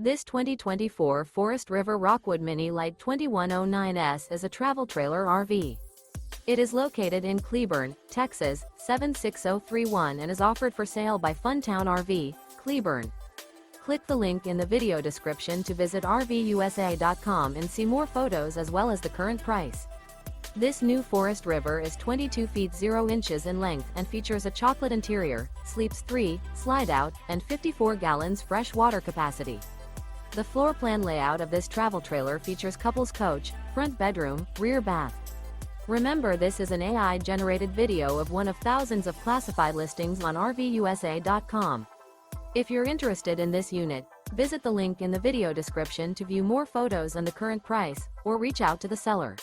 This 2024 Forest River Rockwood Mini Lite 2109S is a travel trailer RV. It is located in Cleburne, Texas, 76031 and is offered for sale by Funtown RV, Cleburne. Click the link in the video description to visit RVUSA.com and see more photos as well as the current price. This new Forest River is 22 feet 0 inches in length and features a chocolate interior, sleeps 3, Slideout, and 54 gallons fresh water capacity. The floor plan layout of this travel trailer features couples coach, front bedroom, rear bath. Remember, this is an AI-generated video of one of thousands of classified listings on RVUSA.com. If you're interested in this unit, visit the link in the video description to view more photos and the current price, or reach out to the seller.